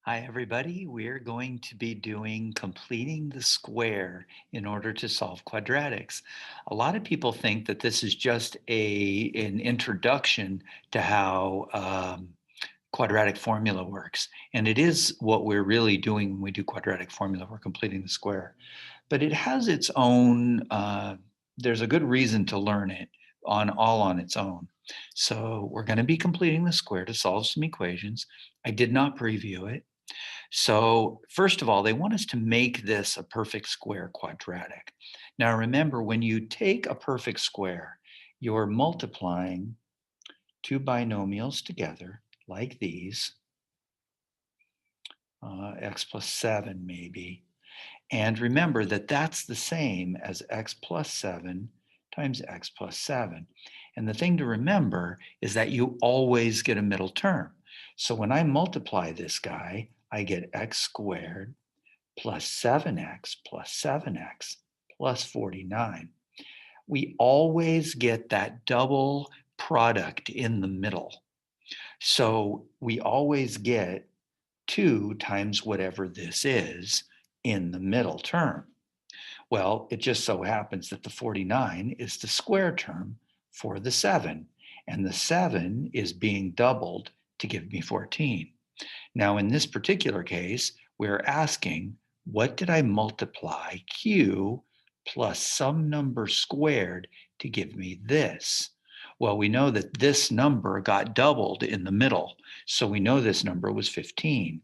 Hi, everybody. We're going to be doing completing the square in order to solve quadratics. A lot of people think that this is just an introduction to how quadratic formula works. And it is what we're really doing when we do quadratic formula. We're completing the square. But it has its own, there's a good reason to learn it all on its own. So we're going to be completing the square to solve some equations. I did not preview it. So first of all, they want us to make this a perfect square quadratic. Now remember, when you take a perfect square, you're multiplying two binomials together like these, x plus 7 maybe. And remember that that's the same as x plus 7 times x plus 7. And the thing to remember is that you always get a middle term. So when I multiply this guy, I get x squared plus 7x plus 7x plus 49. We always get that double product in the middle. So we always get 2 times whatever this is in the middle term. Well, it just so happens that the 49 is the square term for the 7, and the 7 is being doubled to give me 14. Now, in this particular case, we're asking, what did I multiply q plus some number squared to give me this? Well, we know that this number got doubled in the middle, so we know this number was 15.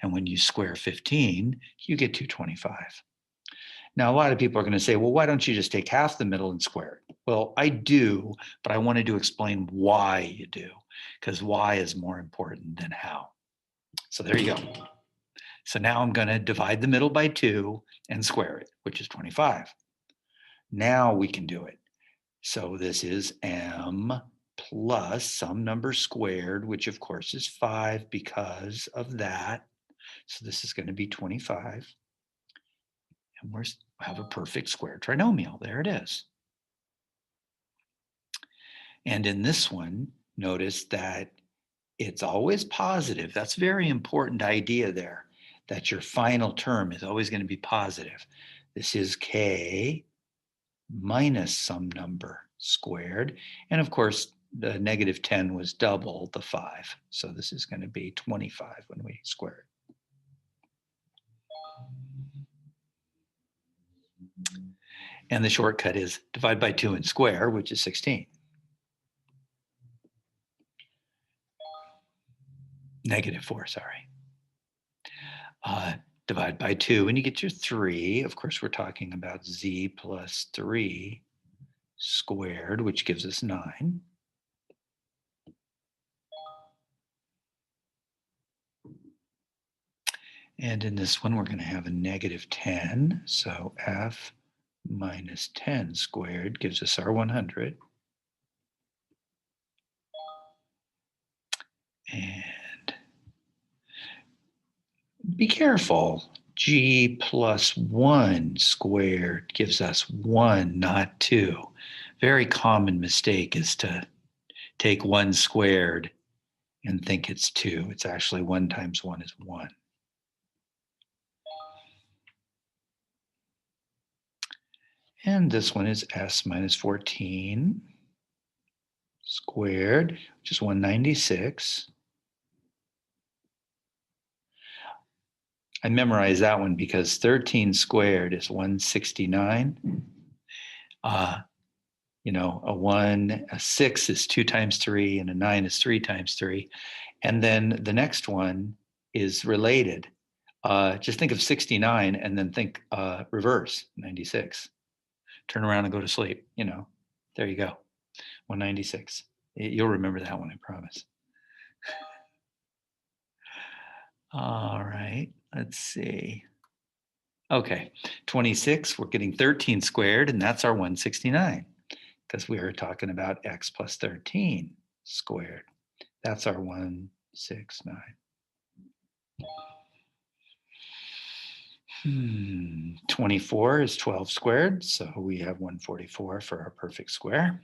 And when you square 15, you get 225. Now, a lot of people are going to say, well, why don't you just take half the middle and square it? Well, I do, but I wanted to explain why you do, because why is more important than how. So there you go. So now I'm going to divide the middle by 2 and square it, which is 25. Now we can do it. So this is m plus some number squared, which of course is 5 because of that. So this is going to be 25. And we have a perfect square trinomial. There it is. And in this one, notice that it's always positive. That's a very important idea there, that your final term is always going to be positive. This is k minus some number squared. And of course, the negative 10 was double the 5. So this is going to be 25 when we square it. And the shortcut is divide by 2 and square, which is 16. Negative 4, sorry. Divide by 2 and you get your 3. Of course, we're talking about z plus 3 squared, which gives us 9. And in this one, we're going to have a negative 10. So f minus 10 squared gives us our 100. And be careful. G plus 1 squared gives us 1, not 2. Very common mistake is to take 1 squared and think it's 2. It's actually 1 times 1 is 1. And this one is s minus 14 squared, which is 196. I memorized that one because 13 squared is 169. A 6 is 2 times 3, and a 9 is 3 times 3. And then the next one is related. Just think of 69 and then think reverse, 96. Turn around and go to sleep. There you go, 196. You'll remember that one, I promise. All right, let's see. Okay, 26, we're getting 13 squared, and that's our 169, because we were talking about x plus 13 squared. That's our 169. 24 is 12 squared, so we have 144 for our perfect square.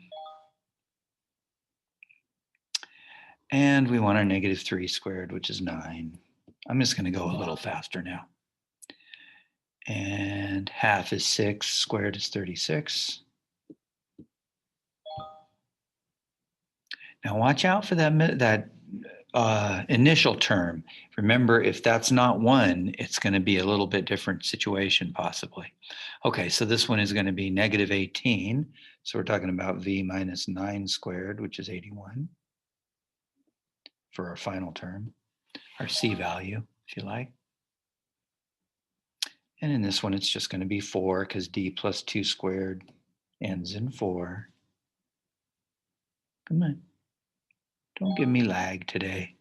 And we want our negative 3 squared, which is 9. I'm just going to go a little faster now. And half is 6, squared is 36. Now watch out for that initial term. Remember, if that's not 1, it's going to be a little bit different situation possibly. Okay, so this one is going to be negative 18. So we're talking about v minus 9 squared, which is 81 for our final term, our c value, if you like. And in this one, it's just going to be 4 because d plus 2 squared ends in 4. Come on. Don't give me lag today.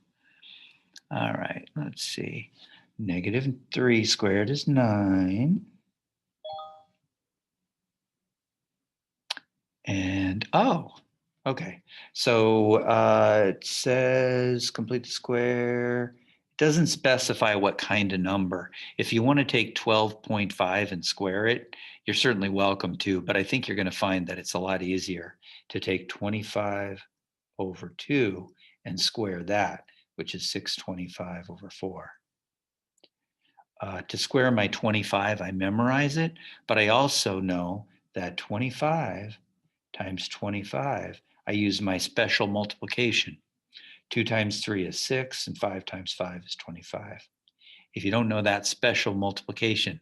All right, let's see. Negative 3 squared is 9. And, oh, okay. So it says complete the square. It doesn't specify what kind of number. If you want to take 12.5 and square it, you're certainly welcome to, but I think you're going to find that it's a lot easier to take 25 over 2 and square that, which is 625 over 4. To square my 25, I memorize it, but I also know that 25 times 25, I use my special multiplication. 2 times 3 is 6, and 5 times 5 is 25. If you don't know that special multiplication,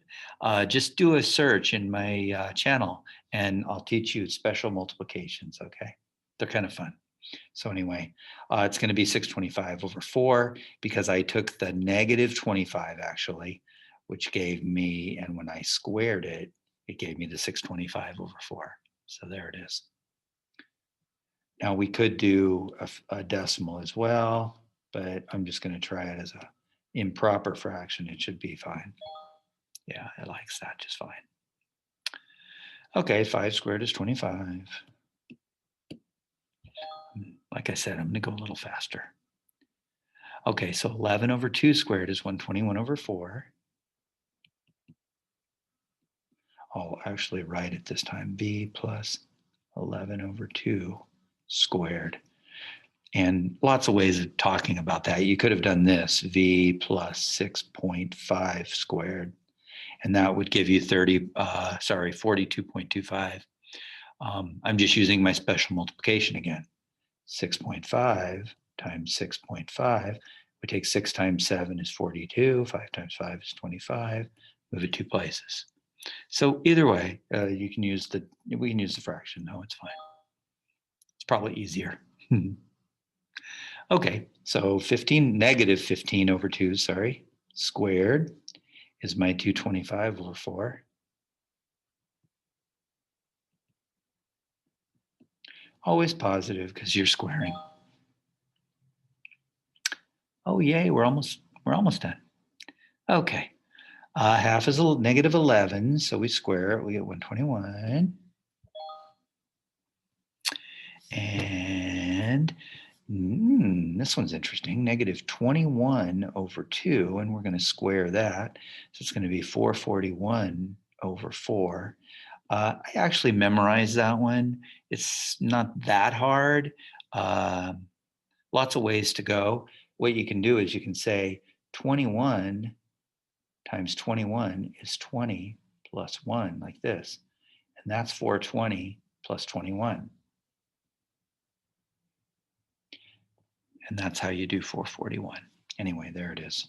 just do a search in my channel, and I'll teach you special multiplications, okay? They're kind of fun. So anyway, it's going to be 625 over 4 because I took the negative 25 actually, which gave me, and when I squared it, it gave me the 625 over 4. So there it is. Now we could do a decimal as well, but I'm just going to try it as a improper fraction. It should be fine. Yeah, it likes that just fine. Okay, 5 squared is 25. Like I said, I'm going to go a little faster. Okay, so 11 over 2 squared is 121 over 4. I'll actually write it this time, b plus 11 over 2 squared. And lots of ways of talking about that. You could have done this, v plus 6.5 squared, and that would give you 42.25. I'm just using my special multiplication again. 6.5 times 6.5, we take 6 times 7 is 42, 5 times 5 is 25, move it 2 places. So either way, we can use the fraction. No, it's fine. It's probably easier. Okay, so negative 15 over 2, squared is my 225 over 4. Always positive because you're squaring. Oh yay, we're almost done. Okay, half is negative 11, so we square it, we get 121. And this one's interesting, negative 21 over 2, and we're going to square that. So it's going to be 441 over 4. I actually memorized that one. It's not that hard. Lots of ways to go. What you can do is you can say 21 times 21 is 20 plus 1, like this. And that's 420 plus 21. And that's how you do 441. Anyway, there it is.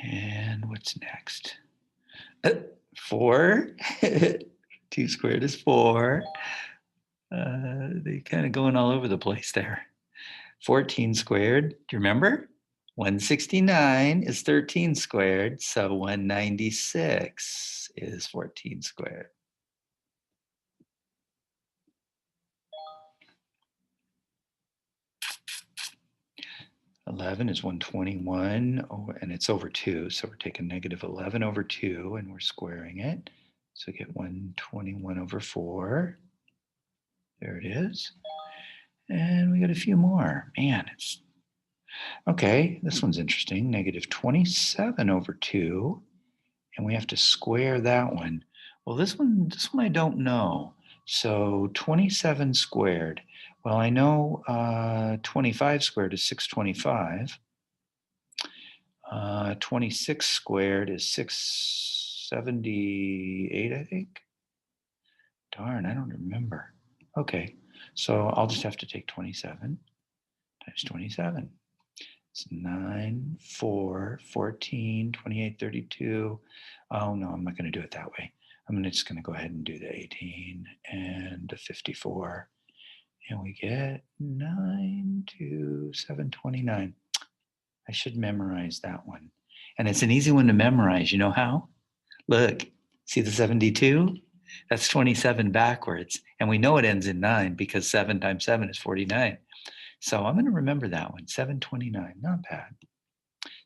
And what's next? 4. 2 squared is 4. They're kind of going all over the place there. 14 squared, do you remember? 169 is 13 squared, so 196 is 14 squared. $11 is 121, and it's over 2, so we're taking negative 11 over 2, and we're squaring it. So we get 121 over 4. There it is. And we got a few more. Man, it's... Okay, this one's interesting. Negative 27 over 2, and we have to square that one. Well, this one I don't know. So 27 squared. Well, I know 25 squared is 625. 26 squared is 678, I think. Darn, I don't remember. Okay, so I'll just have to take 27 times 27. It's 9, 4, 14, 28, 32. Oh, no, I'm not going to do it that way. I'm just going to go ahead and do the 18 and the 54. And we get 9 to 729. I should memorize that one. And it's an easy one to memorize. You know how? Look, see the 72? That's 27 backwards. And we know it ends in 9 because 7 times 7 is 49. So I'm going to remember that one, 729, not bad.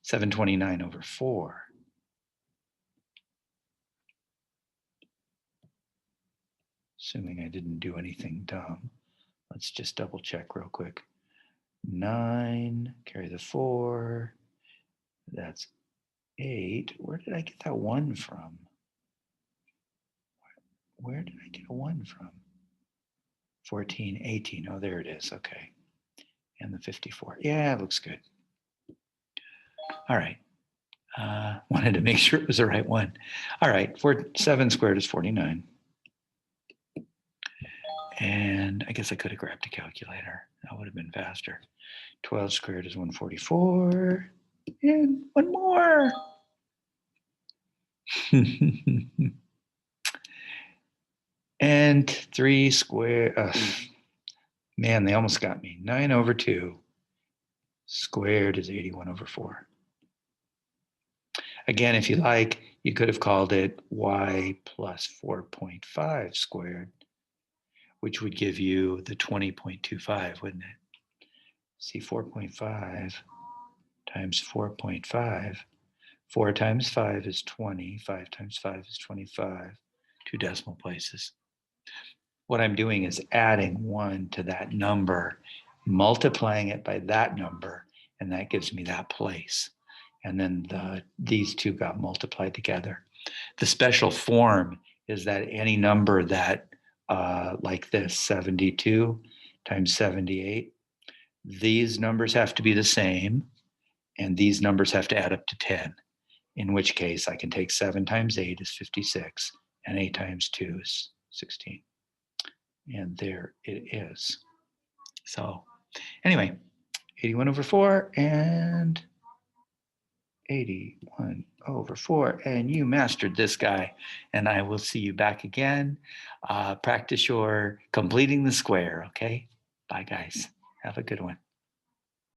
729 over 4. Assuming I didn't do anything dumb. Let's just double check real quick. 9, carry the 4. That's 8. Where did I get that 1 from? Where did I get a 1 from? 14, 18. Oh, there it is. Okay. And the 54. Yeah, it looks good. All right. Wanted to make sure it was the right one. All right. 7 squared is 49. And I guess I could have grabbed a calculator. That would have been faster. 12 squared is 144. And one more. And 3 squared. Man, they almost got me. 9 over 2 squared is 81 over 4. Again, if you like, you could have called it y plus 4.5 squared, which would give you the 20.25, wouldn't it? See, 4.5 times 4.5. 4 times 5 is 20. 5 times 5 is 25. 2 decimal places. What I'm doing is adding 1 to that number, multiplying it by that number, and that gives me that place. And then these two got multiplied together. The special form is that any number that, like this, 72 times 78, these numbers have to be the same, and these numbers have to add up to 10, in which case I can take 7 times 8 is 56, and 8 times 2 is 16. And there it is. So anyway, 81 over 4 and 81 over 4. And you mastered this guy. And I will see you back again. Practice your completing the square, okay? Bye, guys. Have a good one.